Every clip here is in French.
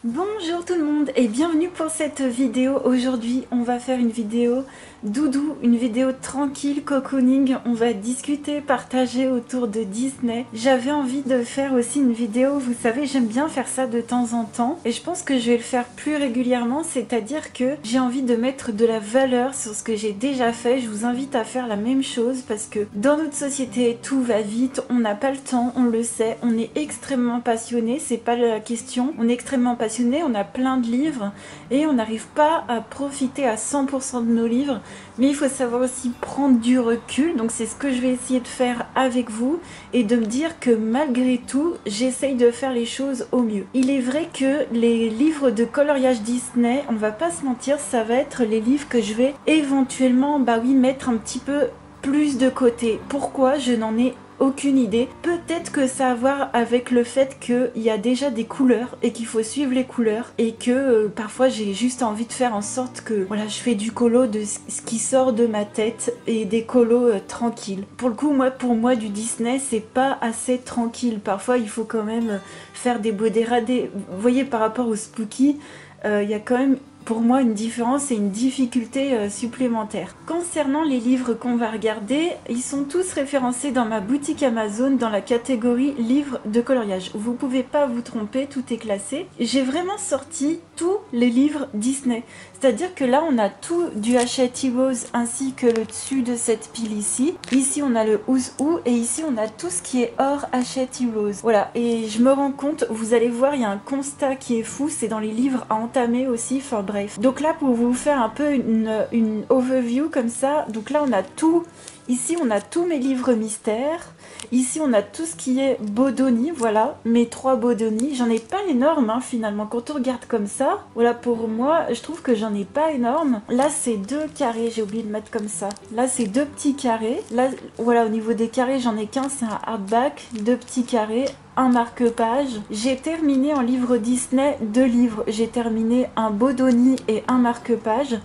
Bonjour tout le monde et bienvenue pour cette vidéo. Aujourd'hui on va faire une vidéo doudou, une vidéo tranquille, cocooning. On va discuter, partager autour de Disney. J'avais envie de faire aussi une vidéo, vous savez j'aime bien faire ça de temps en temps et je pense que je vais le faire plus régulièrement, c'est-à-dire que j'ai envie de mettre de la valeur sur ce que j'ai déjà fait. Je vous invite à faire la même chose parce que dans notre société tout va vite, on n'a pas le temps, on le sait, on est extrêmement passionné, c'est pas la question, on est extrêmement passionné. On a plein de livres et on n'arrive pas à profiter à 100% de nos livres, mais il faut savoir aussi prendre du recul. Donc c'est ce que je vais essayer de faire avec vous et de me dire que malgré tout j'essaye de faire les choses au mieux. Il est vrai que les livres de coloriage Disney, on va pas se mentir, ça va être les livres que je vais éventuellement mettre un petit peu plus de côté. Pourquoi? Je n'en ai aucune idée. Peut-être que ça a à voir avec le fait qu'il y a déjà des couleurs et qu'il faut suivre les couleurs et que parfois j'ai juste envie de faire en sorte que voilà, je fais du colo de ce qui sort de ma tête et des colos tranquilles. Pour le coup, pour moi du Disney c'est pas assez tranquille. Parfois il faut quand même faire des beaux dégradés. Vous voyez, par rapport au spooky, il y a quand même pour moi une différence et une difficulté supplémentaire. Concernant les livres qu'on va regarder, ils sont tous référencés dans ma boutique Amazon dans la catégorie livres de coloriage. Vous pouvez pas vous tromper, tout est classé. J'ai vraiment sorti tous les livres Disney. C'est-à-dire que là on a tout du Hachette Heroes ainsi que le dessus de cette pile ici. Ici on a le Who's Who et ici on a tout ce qui est hors Hachette Heroes. Voilà, et je me rends compte, vous allez voir, il y a un constat qui est fou, c'est dans les livres à entamer aussi, enfin bref. Donc là pour vous faire un peu une overview comme ça, donc là on a tout, ici on a tous mes livres mystères. Ici on a tout ce qui est Bodoni, voilà, mes 3 Bodoni. J'en ai pas énorme finalement, quand on regarde comme ça. Voilà, pour moi, je trouve que j'en ai pas énorme. Là c'est 2 carrés, j'ai oublié de mettre comme ça. Là c'est 2 petits carrés. Là, voilà, au niveau des carrés, j'en ai qu'un, c'est un hardback, 2 petits carrés. Un marque-page. J'ai terminé en livre Disney 2 livres. J'ai terminé un Bodoni et un marque-page.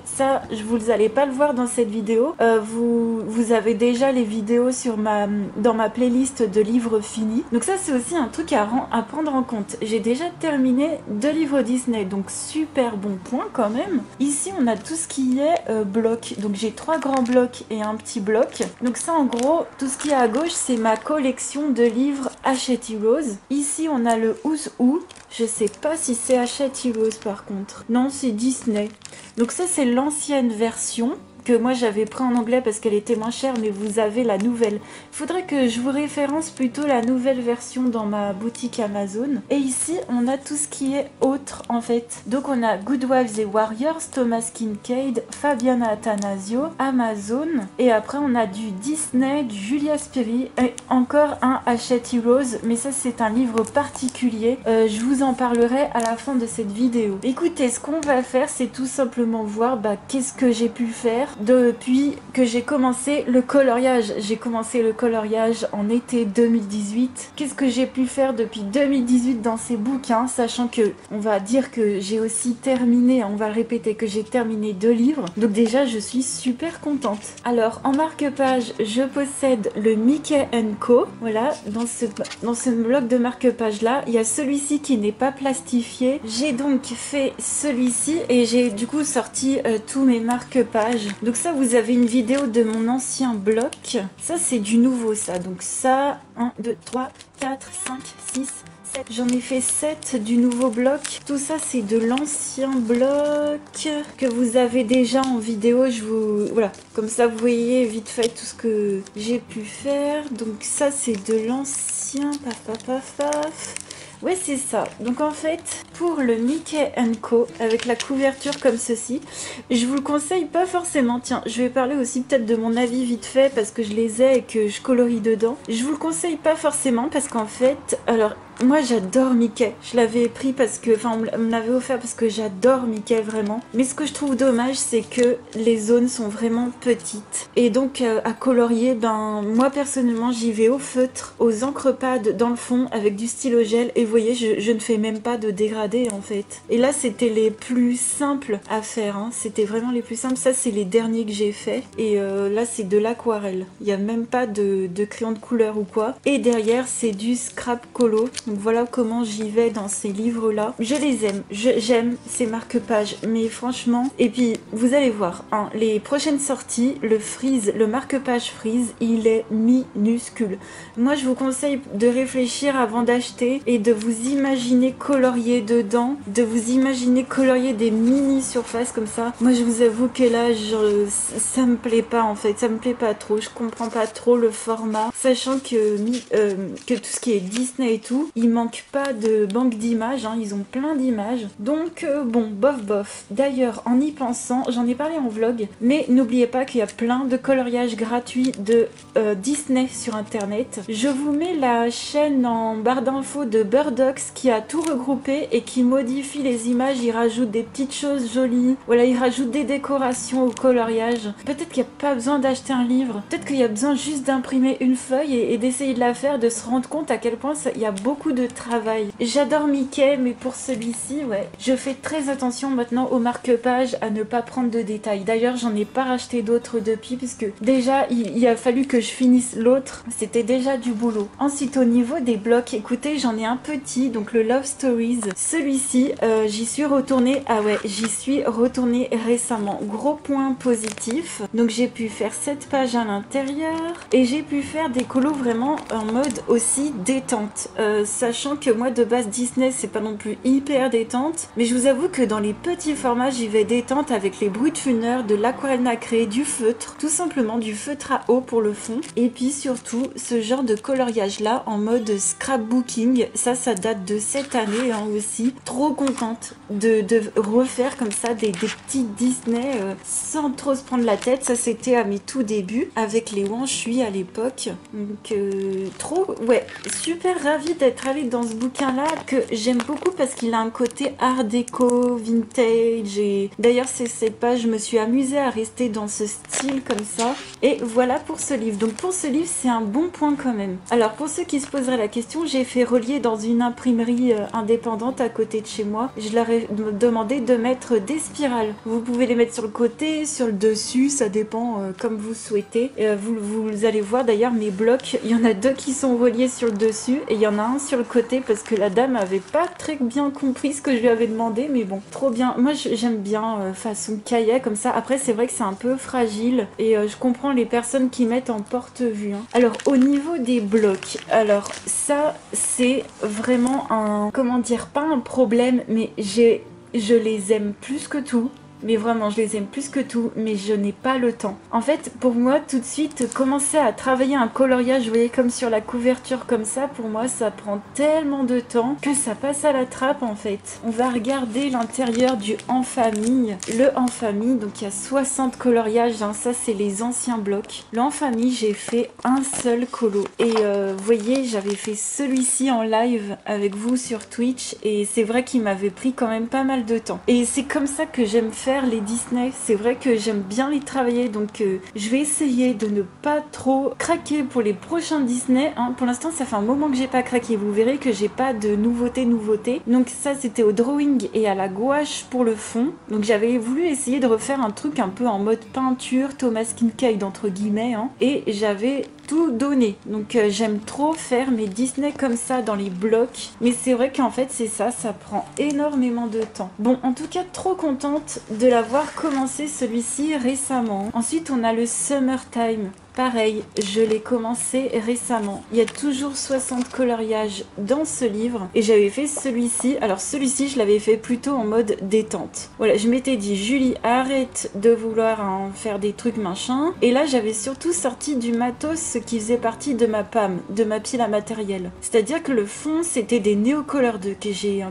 Ça, vous allez pas le voir dans cette vidéo. Vous avez déjà les vidéos dans ma playlist de livres finis. Donc ça, c'est aussi un truc à prendre en compte. J'ai déjà terminé 2 livres Disney, donc super bon point quand même. Ici, on a tout ce qui est bloc. Donc j'ai 3 grands blocs et un petit bloc. Donc ça, en gros, tout ce qui est à gauche, c'est ma collection de livres Hachette Heroes. Ici on a le Who's Who. Je sais pas si c'est Hachette Heroes par contre. Non, c'est Disney. Donc ça c'est l'ancienne version que moi j'avais pris en anglais parce qu'elle était moins chère, mais vous avez la nouvelle. Il faudrait que je vous référence plutôt la nouvelle version dans ma boutique Amazon. Et ici on a tout ce qui est autre en fait. Donc on a Good Wives et Warriors, Thomas Kincaid, Fabiana Attanasio, Amazon. Et après on a du Disney, du Julia Spiri et encore un Hachette Heroes. Mais ça c'est un livre particulier. Je vous en parlerai à la fin de cette vidéo. Écoutez, ce qu'on va faire c'est tout simplement voir qu'est-ce que j'ai pu faire depuis que j'ai commencé le coloriage. J'ai commencé le coloriage en été 2018. Qu'est-ce que j'ai pu faire depuis 2018 dans ces bouquins, sachant que on va dire que j'ai aussi terminé, on va le répéter, que j'ai terminé 2 livres. Donc déjà je suis super contente. Alors en marque-page, je possède le Mickey Co. Voilà, dans ce bloc de marque-page là, il y a celui-ci qui n'est pas plastifié. J'ai donc fait celui-ci et j'ai du coup sorti tous mes marque-pages. Donc ça, vous avez une vidéo de mon ancien bloc. Ça, c'est du nouveau, ça. Donc ça, 1, 2, 3, 4, 5, 6, 7. J'en ai fait 7 du nouveau bloc. Tout ça, c'est de l'ancien bloc que vous avez déjà en vidéo. Voilà, comme ça, vous voyez vite fait tout ce que j'ai pu faire. Donc ça, c'est de l'ancien. Paf, paf, paf, paf. Ouais, c'est ça. Donc en fait, pour le Mickey Co, avec la couverture comme ceci, je vous le conseille pas forcément. Tiens, je vais parler aussi peut-être de mon avis vite fait parce que je les ai et que je colorie dedans. Je vous le conseille pas forcément parce qu'en fait, alors moi j'adore Mickey. Je l'avais pris parce que, enfin on me l'avait offert parce que j'adore Mickey vraiment. Mais ce que je trouve dommage, c'est que les zones sont vraiment petites. Et donc à colorier, moi personnellement j'y vais au feutre, aux encre-pades dans le fond avec du stylo gel. Et vous voyez, je ne fais même pas de dégradé en fait. Et là c'était les plus simples à faire, c'était vraiment les plus simples. Ça c'est les derniers que j'ai fait. Et là c'est de l'aquarelle. Il n'y a même pas de crayon de couleur ou quoi. Et derrière c'est du scrap colo. Donc voilà comment j'y vais dans ces livres-là. Je les aime, j'aime ces marque-pages, mais franchement... Et puis, vous allez voir, hein, les prochaines sorties, le marque-page Freeze, il est minuscule. Moi, je vous conseille de réfléchir avant d'acheter et de vous imaginer colorier dedans, de vous imaginer colorier des mini-surfaces comme ça. Moi, je vous avoue que là, ça me plaît pas en fait, ça me plaît pas trop, je comprends pas trop le format, sachant que tout ce qui est Disney et tout, il manque pas de banque d'images, hein, ils ont plein d'images, donc bon, bof bof. D'ailleurs, en y pensant, j'en ai parlé en vlog, mais n'oubliez pas qu'il y a plein de coloriages gratuits de Disney sur internet. Je vous mets la chaîne en barre d'infos de Burdox qui a tout regroupé et qui modifie les images, il rajoute des petites choses jolies, voilà, il rajoute des décorations au coloriage. Peut-être qu'il n'y a pas besoin d'acheter un livre, peut-être qu'il y a besoin juste d'imprimer une feuille et d'essayer de la faire, de se rendre compte à quel point il y a beaucoup de travail. J'adore Mickey, mais pour celui-ci, ouais, je fais très attention maintenant au marque-page, à ne pas prendre de détails. D'ailleurs, j'en ai pas racheté d'autres depuis, puisque déjà, il a fallu que je finisse l'autre, c'était déjà du boulot. Ensuite, au niveau des blocs, écoutez, j'en ai un petit, donc le Love Stories. Celui-ci, j'y suis retournée, ah ouais, j'y suis retournée récemment. Gros point positif, donc j'ai pu faire 7 pages à l'intérieur, et j'ai pu faire des colos vraiment en mode aussi détente, sachant que moi de base Disney c'est pas non plus hyper détente, mais je vous avoue que dans les petits formats j'y vais détente avec les bruits de funeur, de l'aquarelle nacrée, du feutre, tout simplement du feutre à eau pour le fond, et puis surtout ce genre de coloriage là en mode scrapbooking, ça date de cette année hein, aussi, trop contente de refaire comme ça des petits Disney sans trop se prendre la tête. Ça c'était à mes tout débuts avec les Wanshui à l'époque, donc trop, ouais, super ravie d'être allée dans ce bouquin là que j'aime beaucoup parce qu'il a un côté art déco, vintage, et d'ailleurs cette page je me suis amusée à rester dans ce style comme ça. Et voilà pour ce livre, donc pour ce livre c'est un bon point quand même. Alors pour ceux qui se poseraient la question, j'ai fait relier dans une imprimerie indépendante à côté de chez moi. Je leur ai demandé de mettre des spirales, vous pouvez les mettre sur le côté, sur le dessus, ça dépend comme vous souhaitez. Vous allez voir d'ailleurs mes blocs, il y en a 2 qui sont reliés sur le dessus et il y en a un sur le côté parce que la dame avait pas très bien compris ce que je lui avais demandé, mais bon, trop bien. Moi j'aime bien façon cahier comme ça. Après c'est vrai que c'est un peu fragile et je comprends les personnes qui mettent en porte-vue hein. Alors au niveau des blocs, alors ça c'est vraiment un, comment dire, pas un problème, mais je les aime plus que tout. Mais vraiment, je les aime plus que tout, mais je n'ai pas le temps. En fait, pour moi, tout de suite, commencer à travailler un coloriage, vous voyez, comme sur la couverture, comme ça, pour moi, ça prend tellement de temps que ça passe à la trappe, en fait. On va regarder l'intérieur du En Famille. Le En Famille, donc il y a 60 coloriages, hein, ça, c'est les anciens blocs. Le En Famille, j'ai fait un seul colo. Et vous voyez, j'avais fait celui-ci en live avec vous sur Twitch, et c'est vrai qu'il m'avait pris quand même pas mal de temps. Et c'est comme ça que j'aime faire les Disney, c'est vrai que j'aime bien les travailler, donc je vais essayer de ne pas trop craquer pour les prochains Disney hein. Pour l'instant ça fait un moment que j'ai pas craqué, vous verrez que j'ai pas de nouveauté. Donc ça c'était au drawing et à la gouache pour le fond, donc j'avais voulu essayer de refaire un truc un peu en mode peinture Thomas Kincaid entre guillemets hein. Et j'avais tout donné, donc j'aime trop faire mes Disney comme ça dans les blocs, mais c'est vrai qu'en fait c'est ça prend énormément de temps. Bon, en tout cas trop contente de l'avoir commencé celui-ci récemment. Ensuite on a le Summertime. Pareil, je l'ai commencé récemment. Il y a toujours 60 coloriages dans ce livre et j'avais fait celui-ci. Alors celui-ci, je l'avais fait plutôt en mode détente. Voilà, je m'étais dit, Julie, arrête de vouloir faire des trucs machin. Et là, j'avais surtout sorti du matos qui faisait partie de ma PAM, de ma pile à matériel. C'est-à-dire que le fond, c'était des Neocolor 2 que j'ai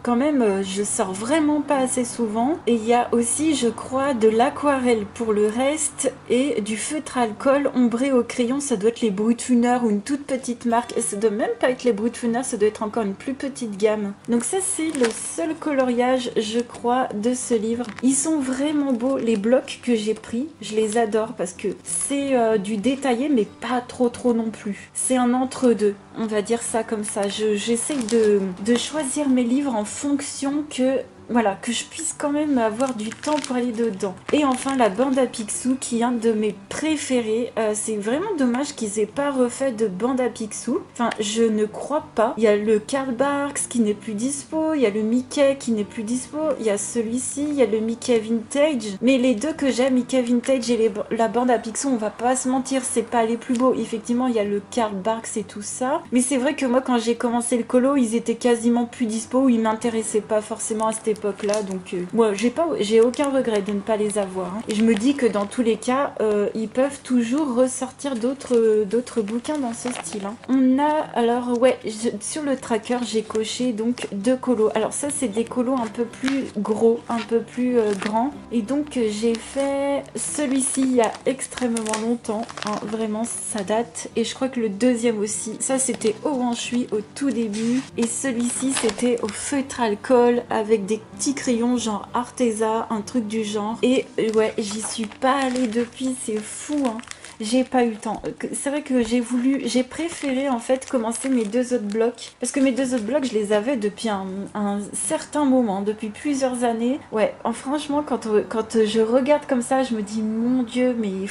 quand même, je sors vraiment pas assez souvent. Et il y a aussi, je crois, de l'aquarelle pour le reste et du feutre alcool ombré au crayon. Ça doit être les Brutfuner ou une toute petite marque. Et ça doit même pas être les Brutfuner, ça doit être encore une plus petite gamme. Donc ça, c'est le seul coloriage, je crois, de ce livre. Ils sont vraiment beaux. Les blocs que j'ai pris, je les adore parce que c'est du détaillé, mais pas trop non plus. C'est un entre-deux, on va dire ça comme ça. J'essaye de choisir mes livres en fonction que voilà, que je puisse quand même avoir du temps pour aller dedans. Et enfin la bande à Picsou qui est un de mes préférés. C'est vraiment dommage qu'ils aient pas refait de bande à Picsou. Enfin, je ne crois pas. Il y a le Karl Barks qui n'est plus dispo, il y a le Mickey qui n'est plus dispo, il y a celui-ci, il y a le Mickey Vintage. Mais les deux que j'aime, Mickey Vintage et la bande à Picsou, on va pas se mentir, c'est pas les plus beaux. Effectivement, il y a le Karl Barks et tout ça. Mais c'est vrai que moi, quand j'ai commencé le colo, ils étaient quasiment plus dispo ou ils m'intéressaient pas forcément à cette époque-là. Donc, moi, j'ai aucun regret de ne pas les avoir. Hein. Et je me dis que dans tous les cas, ils peuvent toujours ressortir d'autres bouquins dans ce style. Hein. On a, alors, ouais, sur le tracker, j'ai coché donc 2 colos. Alors ça, c'est des colos un peu plus gros, un peu plus grands. Et donc, j'ai fait celui-ci il y a extrêmement longtemps. Hein, vraiment, ça date. Et je crois que le deuxième aussi. Ça, c'était au Wanshui au tout début. Et celui-ci, c'était au feutre alcool avec des petits crayons genre Arteza, un truc du genre. Et ouais, j'y suis pas allée depuis, c'est fou, hein. J'ai pas eu le temps. C'est vrai que j'ai préféré en fait commencer mes 2 autres blocs. Parce que mes 2 autres blocs, je les avais depuis un certain moment, depuis plusieurs années. Ouais, franchement, quand je regarde comme ça, je me dis, mon Dieu, mais...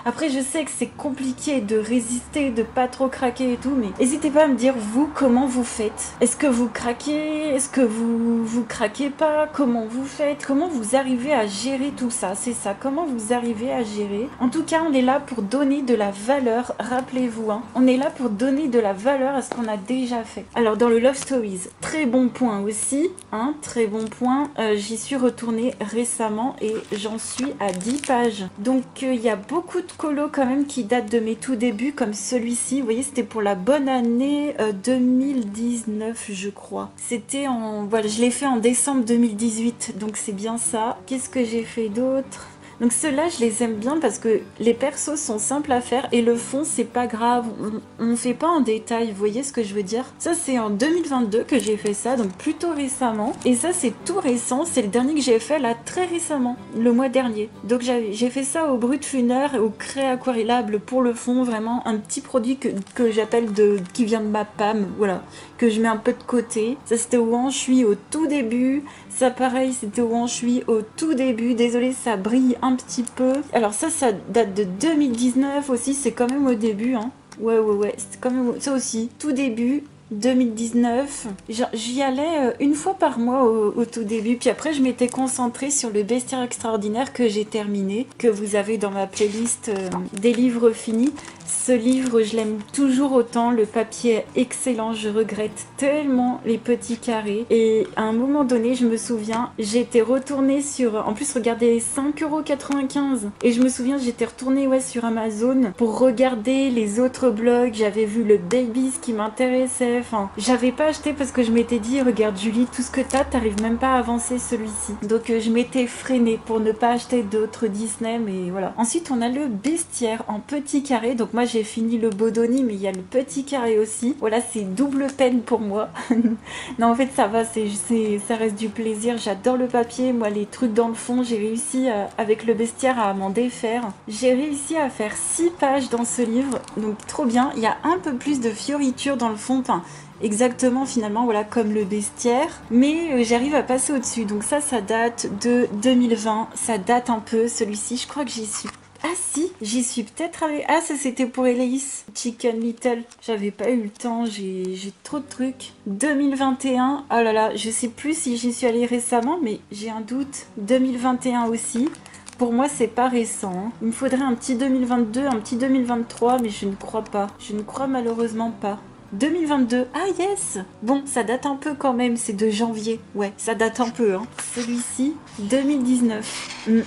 Après, je sais que c'est compliqué de résister, de pas trop craquer et tout, mais n'hésitez pas à me dire, vous, comment vous faites? Est-ce que vous craquez? Est-ce que vous craquez pas? Comment vous faites? Comment vous arrivez à gérer tout ça? C'est ça, comment vous arrivez à gérer? En tout cas, on est là pour donner de la valeur, rappelez-vous, hein. On est là pour donner de la valeur à ce qu'on a déjà fait. Alors, dans le Love Stories, très bon point aussi, hein, très bon point. J'y suis retournée récemment et j'en suis à 10 pages. Donc, il y a beaucoup de colo quand même qui date de mes tout débuts comme celui-ci, vous voyez, c'était pour la bonne année 2019 je crois, c'était en, voilà, je l'ai fait en décembre 2018, donc c'est bien ça. Qu'est-ce que j'ai fait d'autre? Donc ceux-là, je les aime bien parce que les persos sont simples à faire et le fond, c'est pas grave. On fait pas en détail, vous voyez ce que je veux dire? Ça, c'est en 2022 que j'ai fait ça, donc plutôt récemment. Et ça, c'est tout récent, c'est le dernier que j'ai fait là très récemment, le mois dernier. Donc j'ai fait ça au Brut Funeur et au craie aquarellable pour le fond, vraiment un petit produit que j'appelle qui vient de ma PAM, voilà, que je mets un peu de côté. Ça, c'était au Wanshui au tout début. Ça, pareil, c'était au Wanshui au tout début. Désolée, ça brille un petit peu. Alors ça date de 2019 aussi. C'est quand même au début, hein. Ouais, c'est quand même... Ça aussi, tout début... 2019, j'y allais une fois par mois au tout début, puis après je m'étais concentrée sur le bestiaire extraordinaire que j'ai terminé, que vous avez dans ma playlist des livres finis. Ce livre, je l'aime toujours autant, le papier est excellent, je regrette tellement les petits carrés. Et à un moment donné, je me souviens, j'étais retournée sur... En plus, regardez, 5,95 €. Et je me souviens, j'étais retournée sur Amazon pour regarder les autres blogs. J'avais vu le Babies qui m'intéressait. Enfin, j'avais pas acheté parce que je m'étais dit, regarde Julie, tout ce que t'arrives même pas à avancer celui-ci. Donc je m'étais freinée pour ne pas acheter d'autres Disney, mais voilà. Ensuite, on a le bestiaire en petit carré. Donc moi, j'ai fini le Bodoni, mais il y a le petit carré aussi. Voilà, c'est double peine pour moi. Non, en fait, ça va, ça reste du plaisir. J'adore le papier. Moi, les trucs dans le fond, j'ai réussi avec le bestiaire à m'en défaire. J'ai réussi à faire 6 pages dans ce livre, donc trop bien. Il y a un peu plus de fioritures dans le fond, enfin, exactement finalement, voilà, comme le bestiaire, mais j'arrive à passer au-dessus. Donc ça date de 2020, ça date un peu. Celui-ci, je crois que j'y suis... Ah si, j'y suis peut-être allée. Ah, ça c'était pour Elise, Chicken Little. J'avais pas eu le temps, j'ai trop de trucs. 2021, oh là là, je sais plus si j'y suis allée récemment, mais j'ai un doute. 2021 aussi. Pour moi, c'est pas récent. Hein. Il me faudrait un petit 2022, un petit 2023, mais je ne crois pas. Je ne crois malheureusement pas. 2022, ah yes! Bon, ça date un peu quand même, c'est de janvier. Ouais, ça date un peu, hein. Celui-ci, 2019.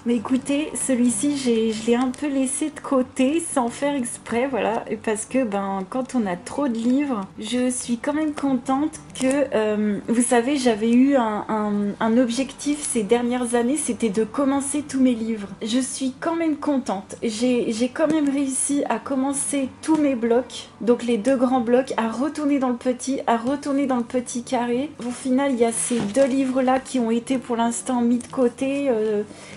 Mais écoutez, celui-ci, je l'ai un peu laissé de côté sans faire exprès, voilà, parce que quand on a trop de livres, je suis quand même contente que, vous savez, j'avais eu un objectif ces dernières années, c'était de commencer tous mes livres. Je suis quand même contente. J'ai quand même réussi à commencer tous mes blocs, donc les 2 grands blocs, à retourner dans le petit carré. Au final, il y a ces 2 livres-là qui ont été pour l'instant mis de côté.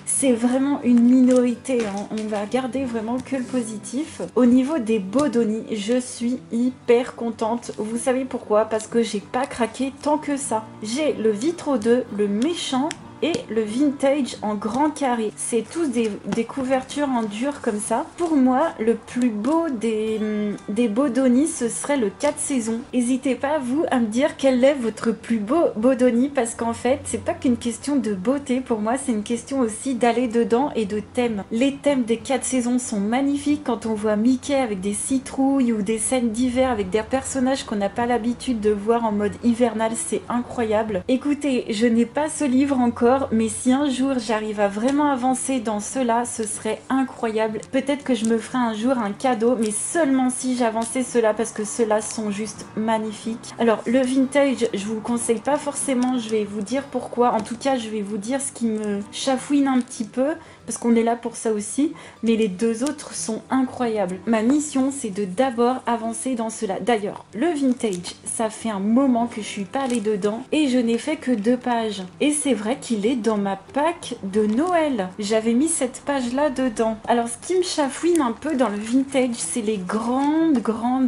C'est vraiment une minorité, hein. On va garder vraiment que le positif. Au niveau des Bodoni, je suis hyper contente. Vous savez pourquoi? Parce que j'ai pas pas craqué tant que ça. J'ai le Vitro 2, le méchant et le vintage en grand carré. C'est tous des couvertures en dur comme ça. Pour moi, le plus beau des Bodoni, ce serait le 4 saisons. N'hésitez pas, vous, à me dire quel est votre plus beau Bodoni, parce qu'en fait, c'est pas qu'une question de beauté pour moi, c'est une question aussi d'aller dedans et de thèmes. Les thèmes des 4 saisons sont magnifiques quand on voit Mickey avec des citrouilles ou des scènes d'hiver avec des personnages qu'on n'a pas l'habitude de voir en mode hivernal, c'est incroyable. Écoutez, je n'ai pas ce livre encore, mais si un jour j'arrive à vraiment avancer dans cela, ce serait incroyable. Peut-être que je me ferai un jour un cadeau, mais seulement si j'avançais cela, parce que ceux-là sont juste magnifiques. Alors le vintage, je vous le conseille pas forcément, je vais vous dire pourquoi. En tout cas, je vais vous dire ce qui me chafouine un petit peu, parce qu'on est là pour ça aussi, mais les deux autres sont incroyables. Ma mission, c'est de d'abord avancer dans cela. D'ailleurs, le vintage, ça fait un moment que je suis pas allée dedans et je n'ai fait que 2 pages. Et c'est vrai qu'il est dans ma pack de Noël. J'avais mis cette page-là dedans. Alors, ce qui me chafouine un peu dans le vintage, c'est les grandes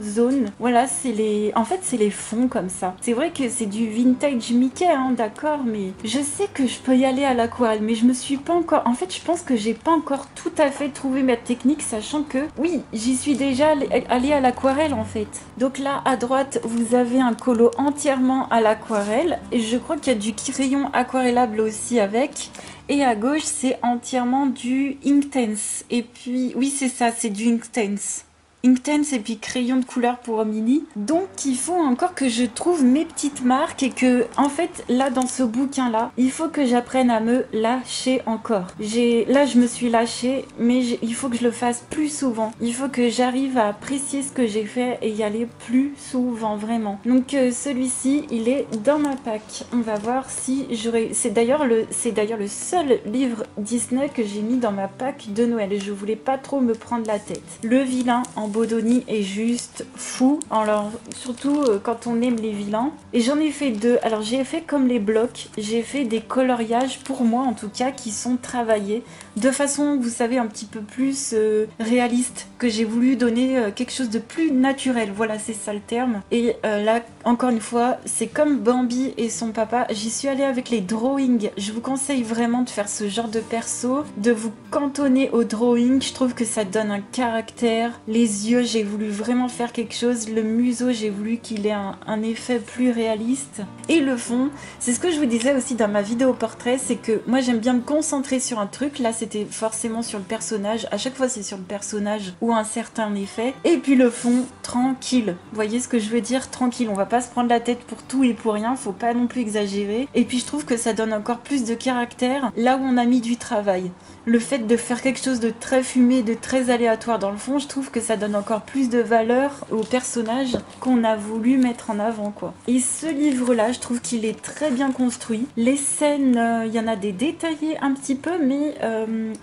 zones. Voilà, c'est les... En fait, c'est les fonds comme ça. C'est vrai que c'est du vintage Mickey, hein, d'accord, mais je sais que je peux y aller à l'aquarelle, mais je me suis pas encore... En fait, je pense que j'ai pas encore tout à fait trouvé ma technique, sachant que oui, j'y suis déjà allée à l'aquarelle en fait. Donc là à droite vous avez un colo entièrement à l'aquarelle et je crois qu'il y a du crayon aquarellable aussi avec, et à gauche c'est entièrement du Inktense. Et puis oui, c'est ça, c'est du Inktense et puis crayon de couleur pour Mini. Donc il faut encore que je trouve mes petites marques et que en fait là dans ce bouquin là il faut que j'apprenne à me lâcher encore. Là je me suis lâchée, mais il faut que je le fasse plus souvent. Il faut que j'arrive à apprécier ce que j'ai fait et y aller plus souvent, vraiment. Donc celui-ci il est dans ma pack. On va voir si j'aurai... C'est d'ailleurs le seul livre Disney que j'ai mis dans ma pack de Noël. Je voulais pas trop me prendre la tête. Le vilain en Bodoni est juste fou, alors surtout quand on aime les vilains. Et j'en ai fait 2. Alors j'ai fait comme les blocs, j'ai fait des coloriages pour moi en tout cas qui sont travaillés de façon, vous savez, un petit peu plus réaliste, que j'ai voulu donner quelque chose de plus naturel. Voilà, c'est ça le terme. Et là, encore une fois, c'est comme Bambi et son papa. J'y suis allée avec les drawings. Je vous conseille vraiment de faire ce genre de perso, de vous cantonner au drawing. Je trouve que ça donne un caractère. Les yeux, j'ai voulu vraiment faire quelque chose. Le museau, j'ai voulu qu'il ait un effet plus réaliste. Et le fond, c'est ce que je vous disais aussi dans ma vidéo portrait, c'est que moi j'aime bien me concentrer sur un truc. Là, c'était forcément sur le personnage. À chaque fois, c'est sur le personnage ou un certain effet. Et puis le fond, tranquille. Vous voyez ce que je veux dire? Tranquille. On va pas se prendre la tête pour tout et pour rien. Faut pas non plus exagérer. Et puis je trouve que ça donne encore plus de caractère là où on a mis du travail. Le fait de faire quelque chose de très fumé, de très aléatoire dans le fond, je trouve que ça donne encore plus de valeur au personnage qu'on a voulu mettre en avant, quoi. Et ce livre-là, je trouve qu'il est très bien construit. Les scènes, il y en a des détaillées un petit peu, mais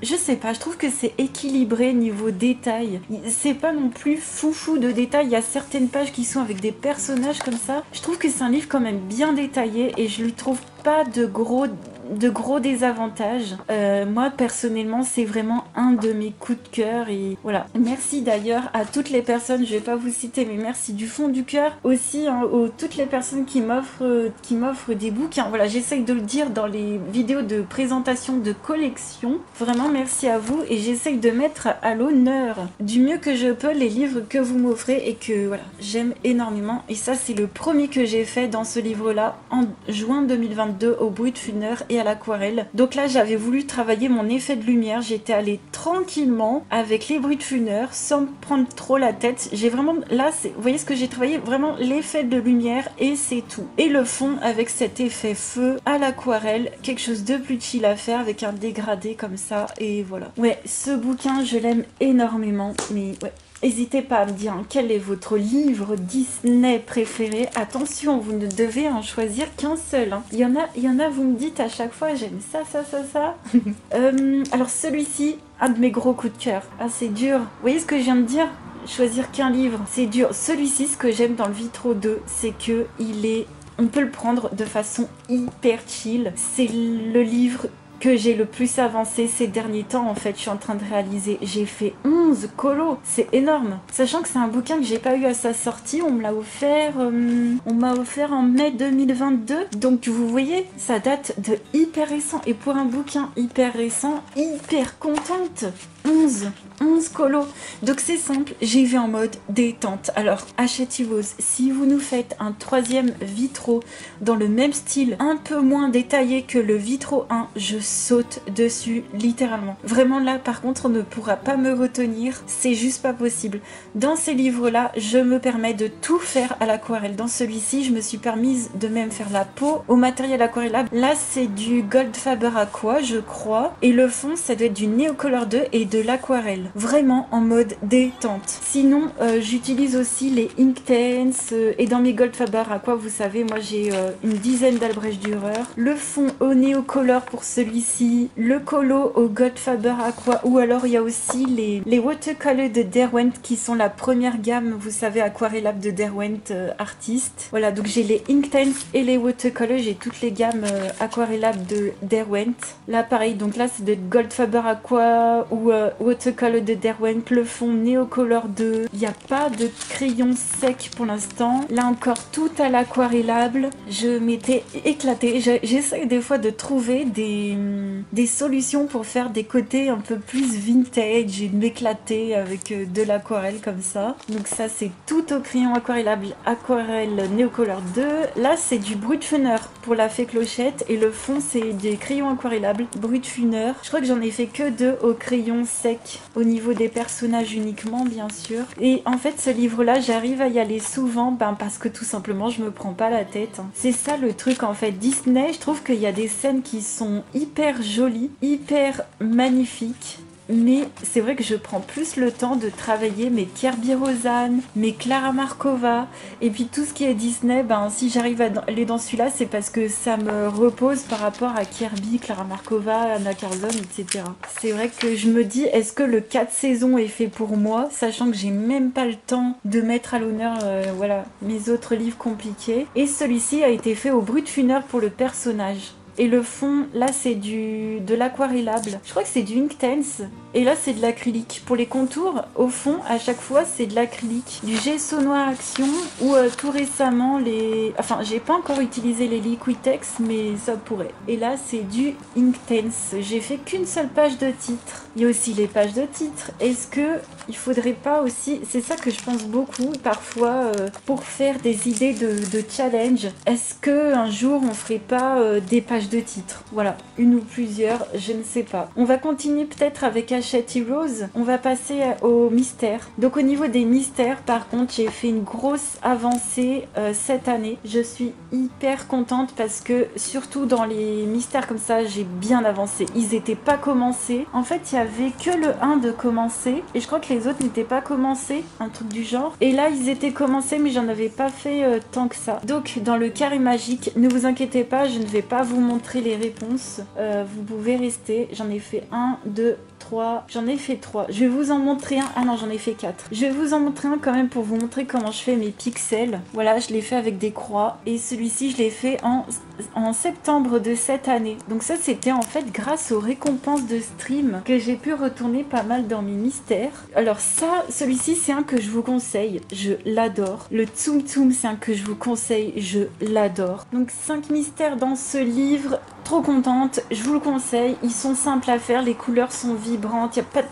je sais pas, je trouve que c'est équilibré niveau détail. C'est pas non plus foufou de détails. Il y a certaines pages qui sont avec des personnages comme ça. Je trouve que c'est un livre quand même bien détaillé et je lui trouve pas de gros désavantages. Moi personnellement c'est vraiment un de mes coups de cœur et voilà. Merci d'ailleurs à toutes les personnes, je vais pas vous citer, mais merci du fond du cœur aussi hein, aux toutes les personnes qui m'offrent des bouquins. Voilà, j'essaye de le dire dans les vidéos de présentation de collection. Vraiment merci à vous et j'essaye de mettre à l'honneur du mieux que je peux les livres que vous m'offrez et que voilà, j'aime énormément. Et ça c'est le premier que j'ai fait dans ce livre là en juin 2022 au Brutfuner et à l'aquarelle. Donc là j'avais voulu travailler mon effet de lumière, j'étais allée tranquillement avec les Brutfuner sans me prendre trop la tête. J'ai vraiment, là vous voyez ce que j'ai travaillé, vraiment l'effet de lumière et c'est tout. Et le fond avec cet effet feu à l'aquarelle, quelque chose de plus chill à faire avec un dégradé comme ça et voilà. Ouais, ce bouquin je l'aime énormément, mais ouais. N'hésitez pas à me dire quel est votre livre Disney préféré. Attention, vous ne devez en choisir qu'un seul. Hein. Il y en a, vous me dites à chaque fois, j'aime ça. Alors celui-ci, un de mes gros coups de cœur. Ah, c'est dur. Vous voyez ce que je viens de dire? Choisir qu'un livre, c'est dur. Celui-ci, ce que j'aime dans le Vitro 2, c'est que on peut le prendre de façon hyper chill. C'est le livre que j'ai le plus avancé ces derniers temps. En fait, je suis en train de réaliser. J'ai fait 11 colos. C'est énorme. Sachant que c'est un bouquin que j'ai pas eu à sa sortie. On me l'a offert, en mai 2022. Donc, vous voyez, ça date de hyper récent. Et pour un bouquin hyper récent, hyper contente. 11 colos. Donc c'est simple, j'y vais en mode détente. Alors, Hachette Rose, si vous nous faites un troisième vitro dans le même style, un peu moins détaillé que le vitro 1, je saute dessus, littéralement. Vraiment là, par contre, on ne pourra pas me retenir, c'est juste pas possible. Dans ces livres-là, je me permets de tout faire à l'aquarelle. Dans celui-ci, je me suis permise de même faire la peau au matériel aquarellable. Là, c'est du Goldfaber Aqua, je crois. Et le fond, ça doit être du Neocolor 2 et de l'aquarelle. Vraiment en mode détente. Sinon, j'utilise aussi les Inktense et dans mes Goldfaber Aqua, vous savez, moi j'ai une dizaine d'Albrecht Dürer. Le fond au Neocolor pour celui-ci, le colo au Goldfaber Aqua, ou alors il y a aussi les watercolors de Derwent qui sont la première gamme, vous savez, aquarellable de Derwent Artist. Voilà, donc j'ai les Inktense et les watercolors, j'ai toutes les gammes aquarellables de Derwent. Là pareil, donc là c'est de Goldfaber Aqua ou watercolor de Derwent, le fond Neocolor 2. Il n'y a pas de crayon sec pour l'instant. Là encore, tout à l'aquarellable. Je m'étais éclatée. J'essaie des fois de trouver des solutions pour faire des côtés un peu plus vintage et de m'éclater avec de l'aquarelle comme ça. Donc ça, c'est tout au crayon aquarellable, aquarelle Neocolor 2. Là, c'est du Brutfuner pour la fée Clochette et le fond, c'est des crayons aquarellables Brutfuner. Je crois que j'en ai fait que 2 au crayon sec au niveau des personnages uniquement, bien sûr. Et en fait, ce livre-là, j'arrive à y aller souvent parce que tout simplement, je me prends pas la tête. C'est ça le truc, en fait. Disney, je trouve qu'il y a des scènes qui sont hyper jolies, hyper magnifiques. Mais c'est vrai que je prends plus le temps de travailler mes Kirby Rosanne, mes Clara Markova, et puis tout ce qui est Disney, si j'arrive à aller dans celui-là, c'est parce que ça me repose par rapport à Kirby, Clara Markova, Anna Carlson, etc. C'est vrai que je me dis, est-ce que le 4 saisons est fait pour moi, sachant que j'ai même pas le temps de mettre à l'honneur voilà, mes autres livres compliqués. Et celui-ci a été fait au Brutfuner pour le personnage. Et le fond, là, c'est de l'aquarellable. Je crois que c'est du Inktense. Et là, c'est de l'acrylique. Pour les contours, au fond, à chaque fois, c'est de l'acrylique. Du gesso noir action ou tout récemment, Enfin, j'ai pas encore utilisé les Liquitex, mais ça pourrait. Et là, c'est du Inktense. J'ai fait qu'une seule page de titre. Il y a aussi les pages de titre. Est-ce que il faudrait pas aussi... C'est ça que je pense beaucoup, parfois, pour faire des idées de challenge. Est-ce que un jour, on ferait pas des pages de titre? Voilà, une ou plusieurs, je ne sais pas. On va continuer peut-être avec Hachette Rose. On va passer au mystère. Donc au niveau des mystères, par contre, j'ai fait une grosse avancée cette année. Je suis hyper contente parce que surtout dans les mystères comme ça, j'ai bien avancé. Ils n'étaient pas commencés. En fait, il y avait que le 1 de commencer et je crois que les autres n'étaient pas commencés, un truc du genre. Et là, ils étaient commencés, mais j'en avais pas fait tant que ça. Donc dans le carré magique, ne vous inquiétez pas, je ne vais pas vous montrer les réponses. Vous pouvez rester. J'en ai fait 1, 2, 3. J'en ai fait 3. Je vais vous en montrer un. Ah non, j'en ai fait 4. Je vais vous en montrer un quand même pour vous montrer comment je fais mes pixels. Voilà, je l'ai fait avec des croix. Et celui-ci, je l'ai fait en septembre de cette année. Donc ça, c'était en fait grâce aux récompenses de stream que j'ai pu retourner pas mal dans mes mystères. Alors ça, celui-ci, c'est un que je vous conseille. Je l'adore. Le Tsum Tsum, c'est un que je vous conseille. Je l'adore. Donc 5 mystères dans ce livre. Trop contente, je vous le conseille, ils sont simples à faire, les couleurs sont vibrantes, il n'y a pas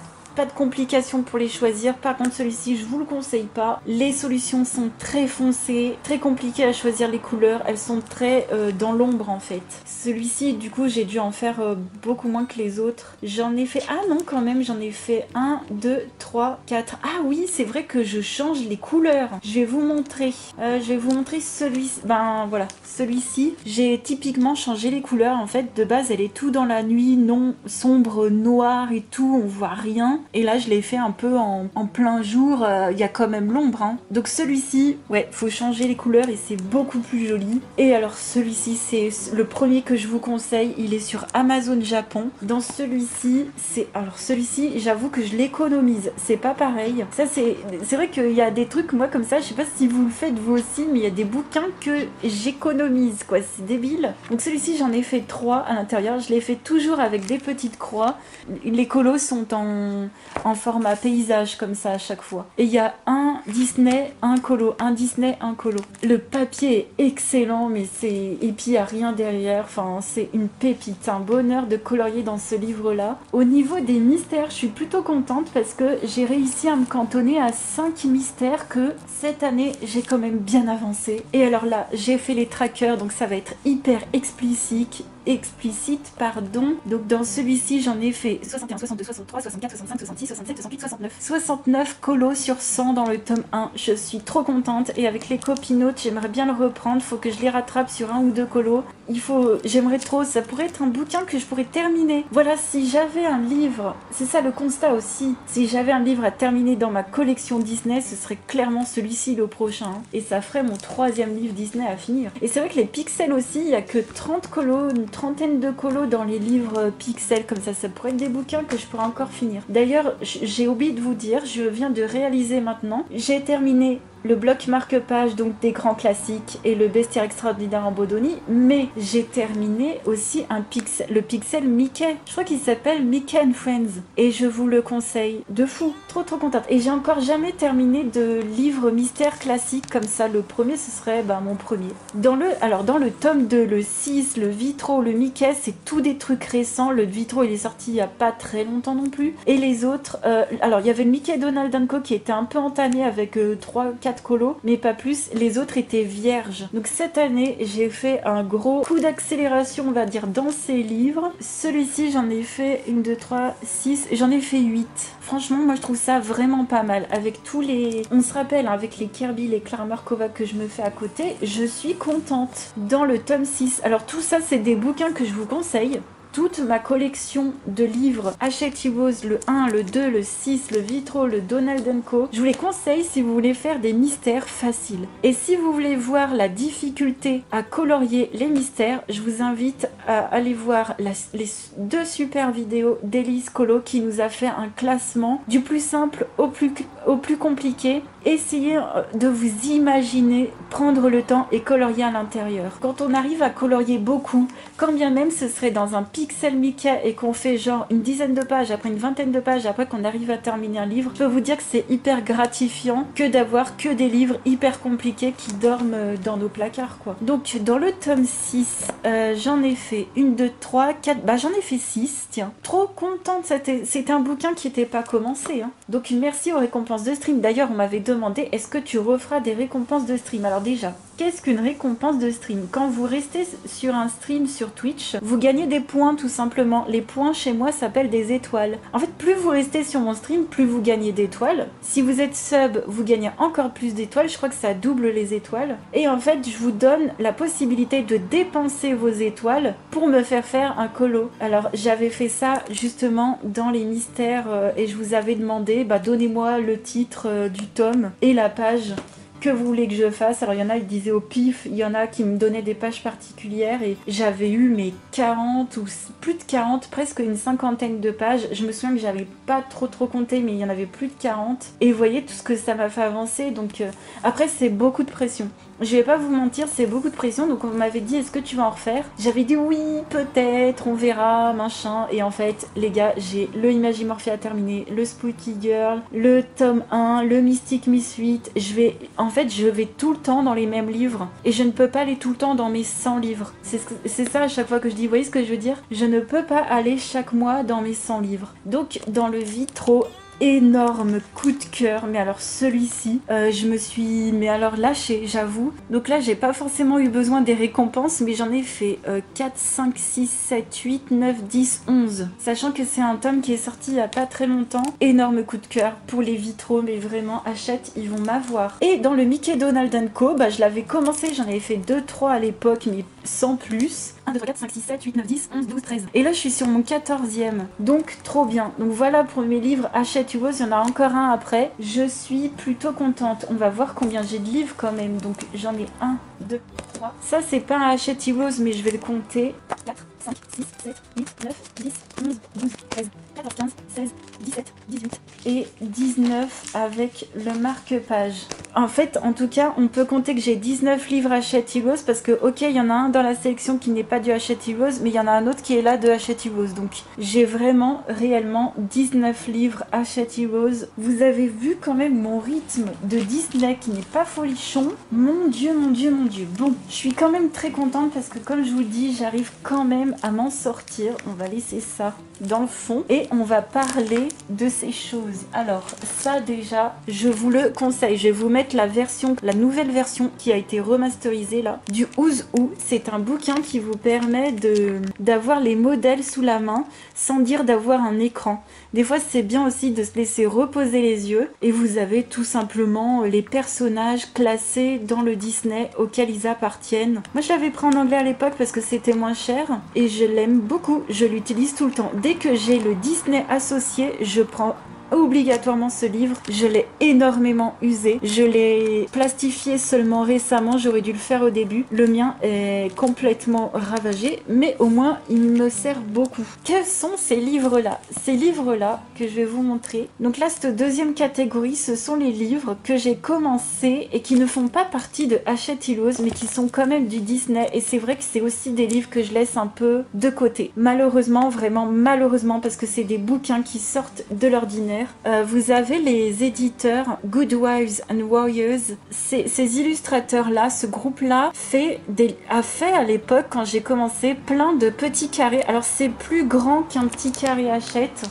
de complications pour les choisir. Par contre celui-ci je vous le conseille pas, les solutions sont très foncées, très compliquées à choisir les couleurs, elles sont très dans l'ombre en fait. Celui-ci du coup j'ai dû en faire beaucoup moins que les autres. J'en ai fait, ah non quand même j'en ai fait 1, 2, 3, 4. Ah oui c'est vrai que je change les couleurs. Je vais vous montrer, celui-ci, voilà, celui-ci j'ai typiquement changé les couleurs en fait. De base elle est tout dans la nuit, non sombre, noir et tout, on voit rien. et là je l'ai fait un peu en plein jour, il y a quand même l'ombre, hein. Donc celui-ci, ouais, faut changer les couleurs et c'est beaucoup plus joli. Et alors celui-ci, c'est le premier que je vous conseille, il est sur Amazon Japon. Dans celui-ci, alors celui-ci, j'avoue que je l'économise, c'est pas pareil. Ça c'est vrai qu'il y a des trucs, moi comme ça, je sais pas si vous le faites vous aussi, mais il y a des bouquins que j'économise, quoi, c'est débile. Donc celui-ci, j'en ai fait 3 à l'intérieur, je l'ai fait toujours avec des petites croix. Les colos sont en format paysage comme ça à chaque fois. Et il y a un Disney, un colo, un Disney, un colo. Le papier est excellent, mais et puis il n'y a rien derrière, enfin c'est une pépite, un bonheur de colorier dans ce livre-là. Au niveau des mystères, je suis plutôt contente parce que j'ai réussi à me cantonner à 5 mystères que cette année j'ai quand même bien avancé. Et alors là, j'ai fait les trackers, donc ça va être hyper explicite, pardon. Donc dans celui-ci, j'en ai fait 61, 62, 63, 64, 65, 66, 67, 68, 69. 69 colos sur 100 dans le tome 1. Je suis trop contente et avec les copinotes, j'aimerais bien le reprendre. Faut que je les rattrape sur 1 ou 2 colos. J'aimerais trop, ça pourrait être un bouquin que je pourrais terminer. Voilà, si j'avais un livre, c'est ça le constat aussi. Si j'avais un livre à terminer dans ma collection Disney, ce serait clairement celui-ci le prochain. Et ça ferait mon 3e livre Disney à finir. Et c'est vrai que les pixels aussi, il n'y a que 30 colos, une trentaine de colos dans les livres pixels. Comme ça pourrait être des bouquins que je pourrais encore finir. D'ailleurs, j'ai oublié de vous dire, je viens de réaliser maintenant, j'ai terminé le bloc marque-page, donc des grands classiques, et le bestiaire extraordinaire en Bodoni, mais j'ai terminé aussi le pixel Mickey. Je crois qu'il s'appelle Mickey and Friends, et je vous le conseille de fou. Trop contente. Et j'ai encore jamais terminé de livre mystère classique comme ça. Le premier, ce serait mon premier. Dans le tome 2, le 6, le Vitro, le Mickey, c'est tout des trucs récents. Le Vitro, il est sorti il y a pas très longtemps non plus. Et les autres, alors il y avait le Mickey Donald & Co qui était un peu entamé avec 3-4 colos, mais pas plus. Les autres étaient vierges. Donc cette année, j'ai fait un gros coup d'accélération, on va dire, dans ces livres. Celui-ci, j'en ai fait 1, 2, 3, 6, j'en ai fait 8. Franchement, moi je trouve ça vraiment pas mal. Avec tous les... On se rappelle, hein, avec les Kirby, les Clara Markova que je me fais à côté, je suis contente. Dans le tome 6, alors tout ça, c'est des bouquins que je vous conseille. Toute ma collection de livres Hachette Heroes, le 1, le 2, le 6, le Vitro, le Donald & Co. Je vous les conseille si vous voulez faire des mystères faciles. Et si vous voulez voir la difficulté à colorier les mystères, je vous invite à aller voir les 2 super vidéos d'Elise Colo qui nous a fait un classement du plus simple au plus compliqué. Essayez de vous imaginer prendre le temps et colorier à l'intérieur. Quand on arrive à colorier beaucoup, quand bien même ce serait dans un pixel Mickey et qu'on fait genre une dizaine de pages, après une vingtaine de pages, après qu'on arrive à terminer un livre, je peux vous dire que c'est hyper gratifiant que d'avoir que des livres hyper compliqués qui dorment dans nos placards, quoi. Donc dans le tome 6, j'en ai fait 1, 2, 3, 4, j'en ai fait 6, tiens. Trop contente, c'était un bouquin qui n'était pas commencé, hein. Donc merci aux récompenses de stream. D'ailleurs, on m'avait demandé, est-ce que tu referas des récompenses de stream? Alors déjà, qu'est-ce qu'une récompense de stream? Quand vous restez sur un stream sur Twitch, vous gagnez des points tout simplement. Les points chez moi s'appellent des étoiles. En fait, plus vous restez sur mon stream, plus vous gagnez d'étoiles. Si vous êtes sub, vous gagnez encore plus d'étoiles. Je crois que ça double les étoiles. Et en fait, je vous donne la possibilité de dépenser vos étoiles pour me faire un colo. Alors, j'avais fait ça justement dans les mystères et je vous avais demandé, donnez-moi le titre du tome et la page que vous voulez que je fasse. Alors il y en a qui disaient au pif, il y en a qui me donnaient des pages particulières et j'avais eu mes 40 ou plus de 40, presque une cinquantaine de pages. Je me souviens que j'avais pas trop compté, mais il y en avait plus de 40 et vous voyez tout ce que ça m'a fait avancer. Donc après c'est beaucoup de pression. Je vais pas vous mentir, c'est beaucoup de pression. Donc on m'avait dit, est-ce que tu vas en refaire? J'avais dit oui, peut-être, on verra, machin. Et en fait, les gars, j'ai le Imagimorphia à terminer, le Spooky Girl, le tome 1, le Mystic Miss 8. En fait, je vais tout le temps dans les mêmes livres. Et je ne peux pas aller tout le temps dans mes 100 livres. C'est ça à chaque fois que je dis, vous voyez ce que je veux dire? Je ne peux pas aller chaque mois dans mes 100 livres. Donc, dans le Vitro, énorme coup de cœur, mais alors celui-ci, je me suis mais alors lâchée, j'avoue. Donc là, j'ai pas forcément eu besoin des récompenses, mais j'en ai fait 4, 5, 6, 7, 8, 9, 10, 11. Sachant que c'est un tome qui est sorti il y a pas très longtemps. Énorme coup de cœur pour les vitraux, mais vraiment, achète, ils vont m'avoir. Et dans le Mickey Donald Co, bah, je l'avais commencé, j'en avais fait 2-3 à l'époque, mais sans plus. 1, 2, 3, 4, 5, 6, 7, 8, 9, 10, 11, 12, 13. Et là, je suis sur mon 14e. Donc, trop bien. Donc, voilà pour mes livres Hachette Heroes. Il y en a encore un après. Je suis plutôt contente. On va voir combien j'ai de livres quand même. Donc, j'en ai 1, 2, 3. Ça, c'est pas un Hachette Heroes, mais je vais le compter. 4, 5, 6, 7, 8, 9, 10, 11, 12, 13, 14, 15, 16, 17, 18 et 19 avec le marque-page. En fait, en tout cas, on peut compter que j'ai 19 livres Hachette Heroes parce que, ok, il y en a un dans la sélection qui n'est pas du Hachette Heroes, mais il y en a un autre qui est là de Hachette Heroes. Donc, j'ai vraiment, réellement 19 livres Hachette Heroes. Vous avez vu quand même mon rythme de Disney qui n'est pas folichon. Mon Dieu, mon Dieu, mon Dieu. Bon, je suis quand même très contente parce que, comme je vous le dis, j'arrive quand même à m'en sortir. On va laisser ça dans le fond et on va parler de ces choses. Alors, ça déjà, je vous le conseille. Je vais vous mettre la nouvelle version qui a été remasterisée là, du Who's Who. C'est un bouquin qui vous permet d'avoir les modèles sous la main sans dire d'avoir un écran. Des fois, c'est bien aussi de se laisser reposer les yeux et vous avez tout simplement les personnages classés dans le Disney auquel ils appartiennent. Moi, je l'avais pris en anglais à l'époque parce que c'était moins cher et je l'aime beaucoup. Je l'utilise tout le temps. Dès que j'ai le Disney associé, je prends obligatoirement ce livre. Je l'ai énormément usé. Je l'ai plastifié seulement récemment. J'aurais dû le faire au début. Le mien est complètement ravagé, mais au moins il me sert beaucoup. Quels sont ces livres-là? Ces livres-là que je vais vous montrer. Donc là, cette deuxième catégorie, ce sont les livres que j'ai commencé et qui ne font pas partie de Hachette Heroes, mais qui sont quand même du Disney. Et c'est vrai que c'est aussi des livres que je laisse un peu de côté. Malheureusement, vraiment malheureusement, parce que c'est des bouquins qui sortent de l'ordinaire. Vous avez les éditeurs Good Wives and Warriors. Ces illustrateurs-là, ce groupe-là, a fait à l'époque, quand j'ai commencé, plein de petits carrés. Alors, c'est plus grand qu'un petit carré Hachette.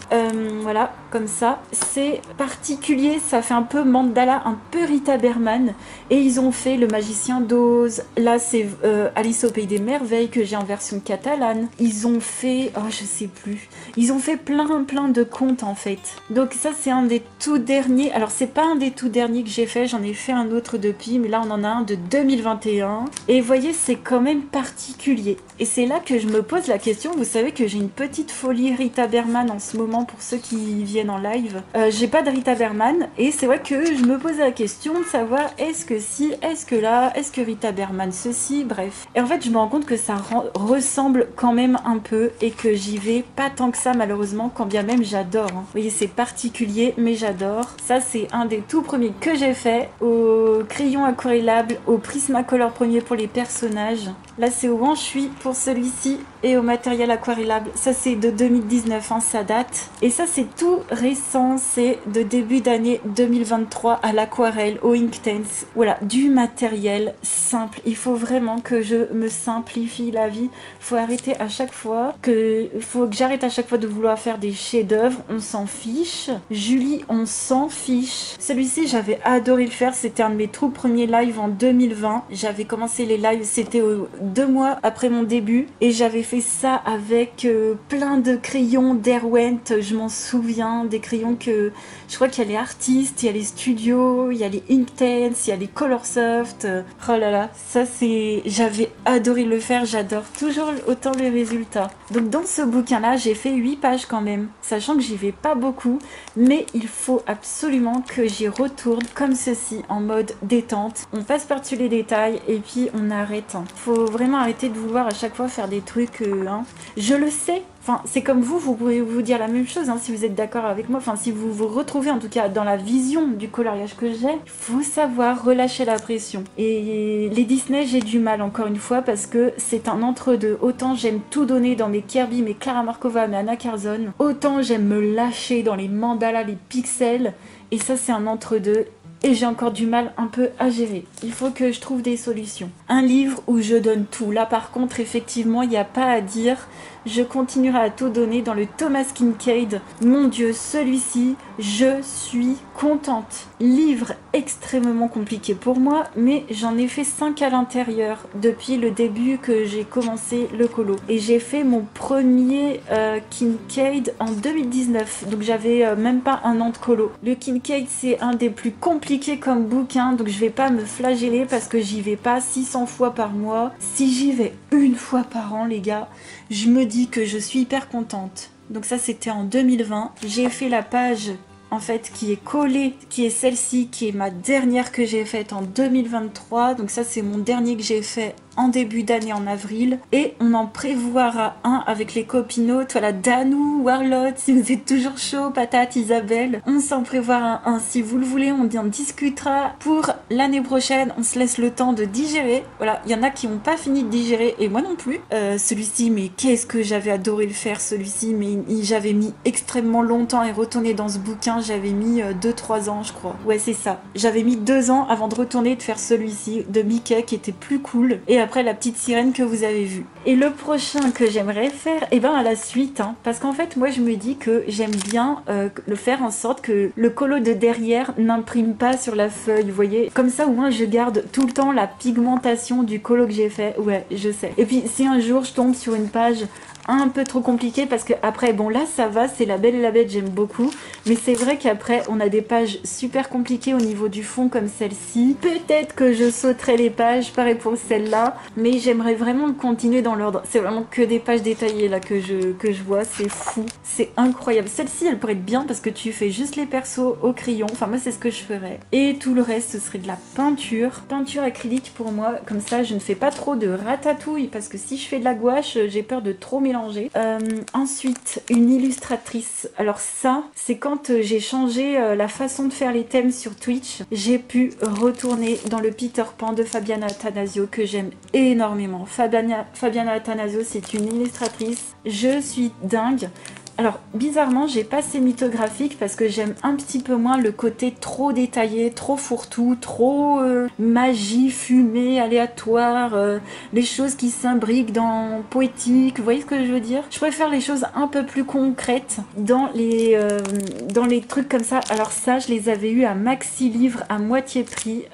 Voilà, comme ça. C'est particulier, ça fait un peu mandala, un peu Rita Berman. Et ils ont fait Le Magicien d'Oz. Là, c'est Alice au Pays des Merveilles, que j'ai en version catalane. Ils ont fait... Oh, je sais plus. Ils ont fait plein de contes, en fait. Donc, ça, c'est un des tout derniers. Alors, c'est pas un des tout derniers que j'ai fait. J'en ai fait un autre depuis. Mais là, on en a un de 2021. Et vous voyez, c'est quand même particulier. Et c'est là que je me pose la question. Vous savez que j'ai une petite folie Rita Berman en ce moment pour ceux qui viennent en live. J'ai pas de Rita Berman. Et c'est vrai que je me pose la question de savoir est-ce que si, est-ce que là, est-ce que Rita Berman ceci, bref. Et en fait, je me rends compte que ça ressemble quand même un peu et que j'y vais pas tant que ça, malheureusement, quand bien même j'adore. Hein. Vous voyez, c'est particulier, mais j'adore. Ça, c'est un des tout premiers que j'ai fait, au crayon aquarellable, au Prismacolor premier pour les personnages. Là, c'est au Wanshui pour celui-ci et au matériel aquarellable. Ça, c'est de 2019, hein, ça date. Et ça, c'est tout récent, c'est de début d'année 2023 à l'aquarelle, au Inktense. Voilà, du matériel simple. Il faut vraiment que je me simplifie la vie. Faut arrêter à chaque fois faut que j'arrête à chaque fois de vouloir faire des chefs-d'œuvre. On s'en fiche. Julie, on s'en fiche. Celui-ci, j'avais adoré le faire. C'était un de mes tout premiers lives en 2020. J'avais commencé les lives, c'était 2 mois après mon début. Et j'avais fait ça avec plein de crayons d'Erwent. Je m'en souviens. Des crayons que... Je crois qu'il y a les artistes, il y a les studios, il y a les Inktense, il y a les Colorsoft. Oh là là, ça c'est... J'avais adoré le faire. J'adore toujours autant les résultats. Donc dans ce bouquin-là, j'ai fait 8 pages quand même. Sachant que j'y vais pas beaucoup. Mais il faut absolument que j'y retourne comme ceci, en mode détente. On passe par-dessus les détails et puis on arrête. Faut vraiment arrêter de vouloir à chaque fois faire des trucs... hein. Je le sais. Enfin, c'est comme vous pouvez vous dire la même chose, hein, si vous êtes d'accord avec moi. Enfin, si vous vous retrouvez en tout cas dans la vision du coloriage que j'ai, il faut savoir relâcher la pression. Et les Disney, j'ai du mal encore une fois parce que c'est un entre-deux. Autant j'aime tout donner dans mes Kirby, mes Clara Markova, mes Anna Carzon. Autant j'aime me lâcher dans les mandalas, les pixels. Et ça, c'est un entre-deux. Et j'ai encore du mal un peu à gérer. Il faut que je trouve des solutions. Un livre où je donne tout. Là, par contre, effectivement, il n'y a pas à dire. je continuerai à tout donner dans le Thomas Kinkade. Mon Dieu, celui-ci, je suis contente. Livre extrêmement compliqué pour moi, mais j'en ai fait 5 à l'intérieur depuis le début que j'ai commencé le colo. Et j'ai fait mon premier Kinkade en 2019, donc j'avais même pas un an de colo. Le Kinkade, c'est un des plus compliqués comme bouquin, donc je vais pas me flageller parce que j'y vais pas 600 fois par mois. Si j'y vais une fois par an, les gars, je me dis que je suis hyper contente. Donc ça, c'était en 2020. J'ai fait la page en fait qui est collée, qui est celle-ci, qui est ma dernière que j'ai faite en 2023. Donc ça, c'est mon dernier que j'ai fait en début d'année en avril, et on en prévoira un avec les copinotes, voilà, Danou, Warlot, si vous êtes toujours chaud, Patate, Isabelle, on s'en prévoira un si vous le voulez, on en discutera pour l'année prochaine, on se laisse le temps de digérer, voilà, il y en a qui n'ont pas fini de digérer, et moi non plus, celui-ci, mais qu'est-ce que j'avais adoré le faire, celui-ci, mais j'avais mis extrêmement longtemps à retourner dans ce bouquin, j'avais mis 2-3 ans, je crois, ouais, c'est ça, j'avais mis 2 ans avant de retourner de faire celui-ci, de Mickey, qui était plus cool, et après la petite sirène que vous avez vue. Et le prochain que j'aimerais faire, et ben à la suite, hein, parce qu'en fait moi je me dis que j'aime bien le faire en sorte que le colo de derrière n'imprime pas sur la feuille, vous voyez, comme ça au moins je garde tout le temps la pigmentation du colo que j'ai fait, ouais je sais. Et puis si un jour je tombe sur une page un peu trop compliqué, parce que après bon là ça va, c'est La Belle et la Bête, j'aime beaucoup, mais c'est vrai qu'après on a des pages super compliquées au niveau du fond comme celle-ci, peut-être que je sauterai les pages, pareil pour celle-là, mais j'aimerais vraiment le continuer dans l'ordre. C'est vraiment que des pages détaillées là que je vois, c'est fou, c'est incroyable. Celle-ci elle pourrait être bien parce que tu fais juste les persos au crayon, enfin moi c'est ce que je ferais, et tout le reste ce serait de la peinture acrylique pour moi, comme ça je ne fais pas trop de ratatouille, parce que si je fais de la gouache j'ai peur de trop mélanger. Ensuite, une illustratrice. Alors ça, c'est quand j'ai changé la façon de faire les thèmes sur Twitch, j'ai pu retourner dans le Peter Pan de Fabiana Attanasio que j'aime énormément. Fabiana Attanasio, c'est une illustratrice. Je suis dingue. Alors, bizarrement, j'ai pas ces mythographiques parce que j'aime un petit peu moins le côté trop détaillé, trop fourre-tout, trop magie, fumée, aléatoire, les choses qui s'imbriquent dans poétique, vous voyez ce que je veux dire? Je préfère les choses un peu plus concrètes dans les trucs comme ça. Alors ça, je les avais eu à Maxi Livre à moitié prix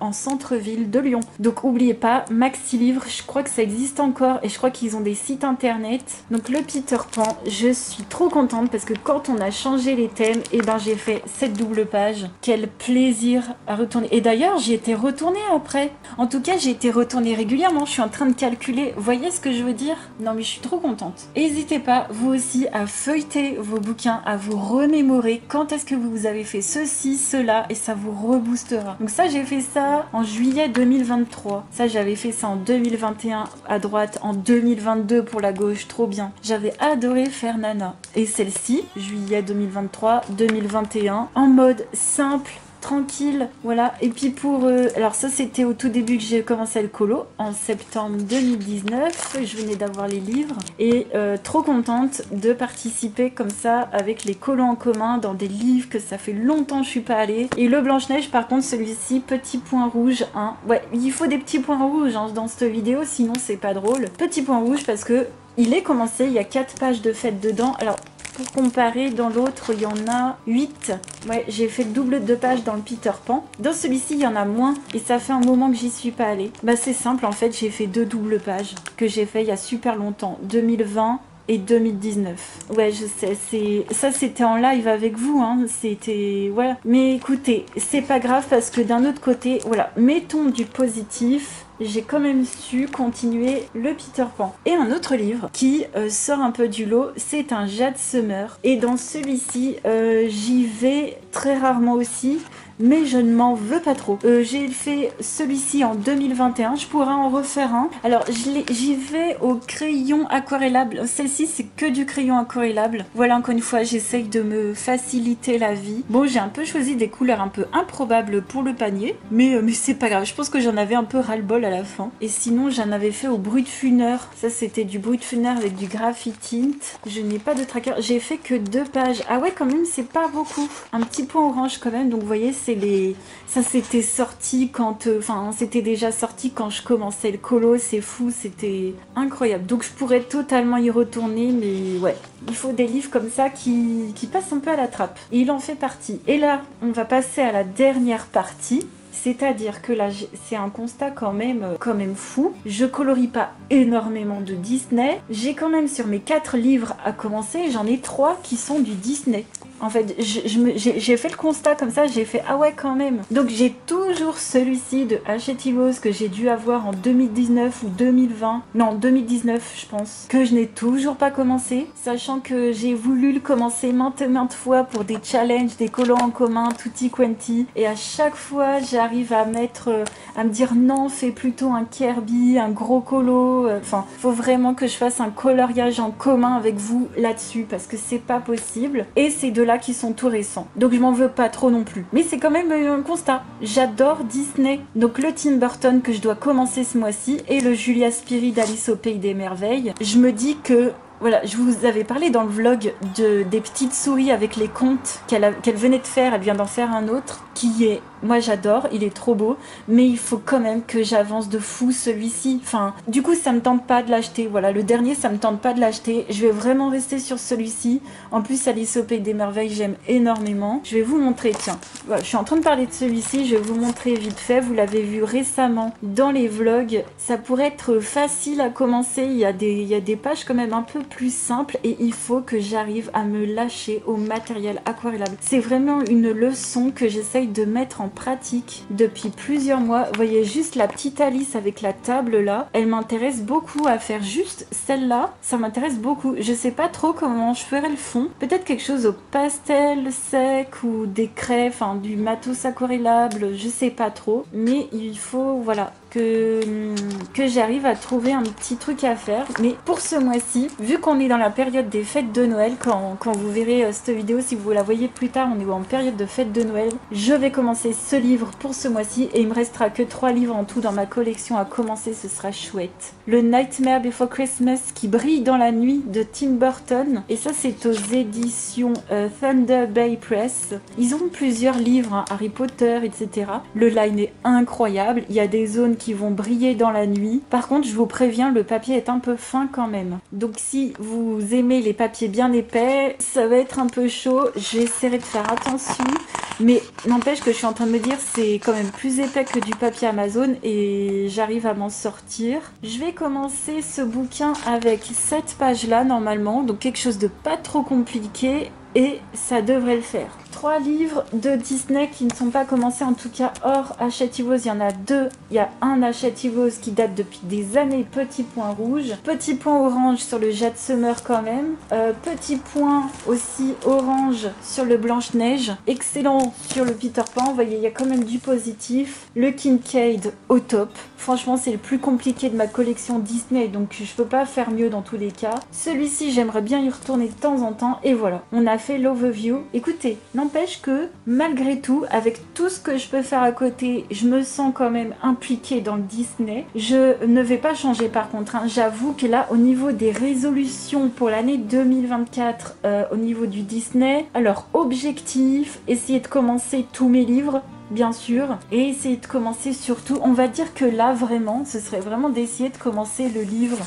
en centre-ville de Lyon. Donc, n'oubliez pas, Maxi Livre, je crois que ça existe encore et je crois qu'ils ont des sites internet. Donc, le Peter Pan, je suis trop contente parce que quand on a changé les thèmes, et ben j'ai fait cette double page. Quel plaisir à retourner. Et d'ailleurs, j'y étais retournée après. En tout cas, j'ai été retournée régulièrement. Je suis en train de calculer. Vous voyez ce que je veux dire? Non, mais je suis trop contente. N'hésitez pas, vous aussi, à feuilleter vos bouquins, à vous remémorer quand est-ce que vous avez fait ceci, cela, et ça vous reboostera. Donc ça, j'ai fait ça en juillet 2023. Ça, j'avais fait ça en 2021 à droite, en 2022 pour la gauche. Trop bien. J'avais adoré faire Nana. Et celle-ci, juillet 2023, 2021, en mode simple, tranquille, voilà. Et puis pour alors ça c'était au tout début que j'ai commencé le colo en septembre 2019, je venais d'avoir les livres et trop contente de participer comme ça avec les colos en commun dans des livres que ça fait longtemps que je suis pas allée. Et le Blanche-Neige par contre, celui-ci, petit point rouge, hein. Ouais, il faut des petits points rouges hein, dans cette vidéo, sinon c'est pas drôle. Petit point rouge parce que il est commencé, il y a 4 pages de fête dedans. Alors pour comparer, dans l'autre, il y en a 8. Ouais, j'ai fait le double de pages dans le Peter Pan. Dans celui-ci, il y en a moins. Et ça fait un moment que j'y suis pas allée. Bah, c'est simple, en fait, j'ai fait 2 doubles pages que j'ai fait il y a super longtemps. 2020 et 2019. Ouais, je sais, ça c'était en live avec vous, hein, c'était... Voilà. Mais écoutez, c'est pas grave parce que d'un autre côté, voilà, mettons du positif. J'ai quand même su continuer le Peter Pan. Et un autre livre qui sort un peu du lot, c'est un Jade Summer. Et dans celui-ci, j'y vais très rarement aussi, mais je ne m'en veux pas trop. J'ai fait celui-ci en 2021, je pourrais en refaire un. Alors j'y vais au crayon aquarellable. Celle-ci c'est que du crayon aquarellable. Voilà, encore une fois, j'essaye de me faciliter la vie. Bon, j'ai un peu choisi des couleurs un peu improbables pour le panier, mais c'est pas grave. Je pense que j'en avais un peu ras-le-bol à la fin. Et sinon, j'en avais fait au Brut-Funner. Ça, c'était du Brut-Funner avec du graphitint. Je n'ai pas de tracker. J'ai fait que 2 pages. Ah ouais, quand même, c'est pas beaucoup. Un petit point orange quand même. Donc, vous voyez, ça c'était sorti quand, enfin c'était déjà sorti quand je commençais le colo, c'est fou, c'était incroyable. Donc je pourrais totalement y retourner, mais ouais, il faut des livres comme ça qui passent un peu à la trappe. Et il en fait partie. Et là, on va passer à la dernière partie. C'est-à-dire que là, c'est un constat quand même fou. Je colorie pas énormément de Disney. J'ai quand même sur mes 4 livres à commencer, j'en ai 3 qui sont du Disney. En fait, j'ai fait le constat comme ça, j'ai fait ah ouais quand même. Donc j'ai toujours celui-ci de Hachette Heroes que j'ai dû avoir en 2019 ou 2020. Non, 2019 je pense. Que je n'ai toujours pas commencé. Sachant que j'ai voulu le commencer maintes fois pour des challenges, des colos en commun, tutti quanti. Et à chaque fois j'arrive à me dire non, fais plutôt un Kirby, un gros colo. Enfin, faut vraiment que je fasse un coloriage en commun avec vous là-dessus parce que c'est pas possible. Et c'est de là qui sont tout récents. Donc je m'en veux pas trop non plus. Mais c'est quand même un constat. J'adore Disney. Donc le Tim Burton que je dois commencer ce mois-ci et le Julia Spiri d'Alice au Pays des Merveilles. Je me dis que voilà, je vous avais parlé dans le vlog des petites souris avec les contes qu'elle venait de faire. Elle vient d'en faire un autre qui est, moi j'adore, il est trop beau, mais il faut quand même que j'avance de fou celui-ci. Enfin, du coup ça me tente pas de l'acheter. Voilà, le dernier ça me tente pas de l'acheter. Je vais vraiment rester sur celui-ci. En plus Alice au Pays des Merveilles j'aime énormément. Je vais vous montrer, tiens, voilà, je suis en train de parler de celui-ci, je vais vous montrer vite fait. Vous l'avez vu récemment dans les vlogs. Ça pourrait être facile à commencer. Il y a des pages quand même un peu plus simples et il faut que j'arrive à me lâcher au matériel aquarellable. C'est vraiment une leçon que j'essaye de mettre en pratique depuis plusieurs mois. Vous voyez juste la petite Alice avec la table là, elle m'intéresse beaucoup à faire juste celle-là, ça m'intéresse beaucoup. Je sais pas trop comment je ferais le fond, peut-être quelque chose au pastel sec ou des craies, enfin du matos aquarellable, je sais pas trop, mais il faut, voilà, que j'arrive à trouver un petit truc à faire. Mais pour ce mois-ci, vu qu'on est dans la période des fêtes de Noël, quand vous verrez cette vidéo, si vous la voyez plus tard, on est en période de fêtes de Noël, je vais commencer ce livre pour ce mois-ci et il me restera que 3 livres en tout dans ma collection à commencer, ce sera chouette. Le Nightmare Before Christmas qui brille dans la nuit de Tim Burton, et ça c'est aux éditions Thunder Bay Press. Ils ont plusieurs livres, hein, Harry Potter, etc. Le line est incroyable, il y a des zones qui vont briller dans la nuit. Par contre, je vous préviens, le papier est un peu fin quand même. Donc si vous aimez les papiers bien épais, ça va être un peu chaud. J'essaierai de faire attention. Mais n'empêche que je suis en train de me dire c'est quand même plus épais que du papier Amazon et j'arrive à m'en sortir. Je vais commencer ce bouquin avec cette page là normalement, donc quelque chose de pas trop compliqué et ça devrait le faire. 3 livres de Disney qui ne sont pas commencés, en tout cas hors Hachette Heroes, il y en a 2. Il y a un Hachette Heroes qui date depuis des années, petit point rouge, petit point orange sur le Jade Summer quand même, petit point aussi orange sur le Blanche-Neige, excellent sur le Peter Pan, vous voyez il y a quand même du positif, le Kincaid au top, franchement c'est le plus compliqué de ma collection Disney donc je peux pas faire mieux dans tous les cas. Celui-ci j'aimerais bien y retourner de temps en temps et voilà, on a fait l'overview. Écoutez, n'empêche que malgré tout, avec tout ce que je peux faire à côté, je me sens quand même impliquée dans le Disney. Je ne vais pas changer par contre, hein. J'avoue que là, au niveau des résolutions pour l'année 2024, au niveau du Disney, alors objectif, essayer de commencer tous mes livres, bien sûr, et essayer de commencer surtout, on va dire que là vraiment, ce serait vraiment d'essayer de commencer le livre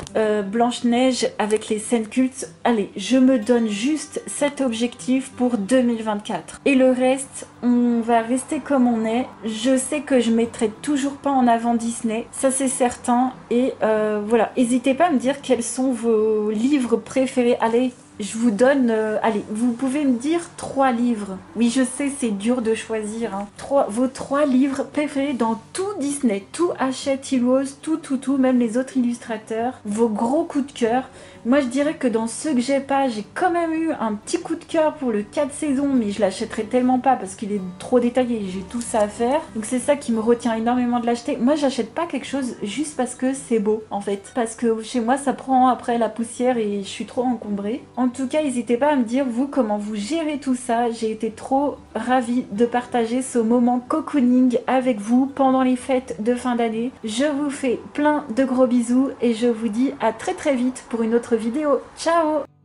Blanche-Neige avec les scènes cultes. Allez, je me donne juste cet objectif pour 2024. Et le reste, on va rester comme on est. Je sais que je mettrai toujours pas en avant Disney, ça c'est certain, et voilà, n'hésitez pas à me dire quels sont vos livres préférés. Allez, je vous donne, allez, vous pouvez me dire 3 livres. Oui, je sais, c'est dur de choisir. Hein. Vos 3 livres préférés dans tout Disney, tout Hachette Heroes, tout, même les autres illustrateurs. Vos gros coups de cœur. Moi, je dirais que dans ceux que j'ai pas, j'ai quand même eu un petit coup de cœur pour le 4 saisons, mais je l'achèterai tellement pas parce qu'il est trop détaillé, j'ai tout ça à faire. Donc c'est ça qui me retient énormément de l'acheter. Moi, j'achète pas quelque chose juste parce que c'est beau, en fait. Parce que chez moi, ça prend après la poussière et je suis trop encombrée. En tout cas, n'hésitez pas à me dire, vous, comment vous gérez tout ça. J'ai été trop ravie de partager ce moment cocooning avec vous pendant les fêtes de fin d'année. Je vous fais plein de gros bisous et je vous dis à très vite pour une autre vidéo. Ciao!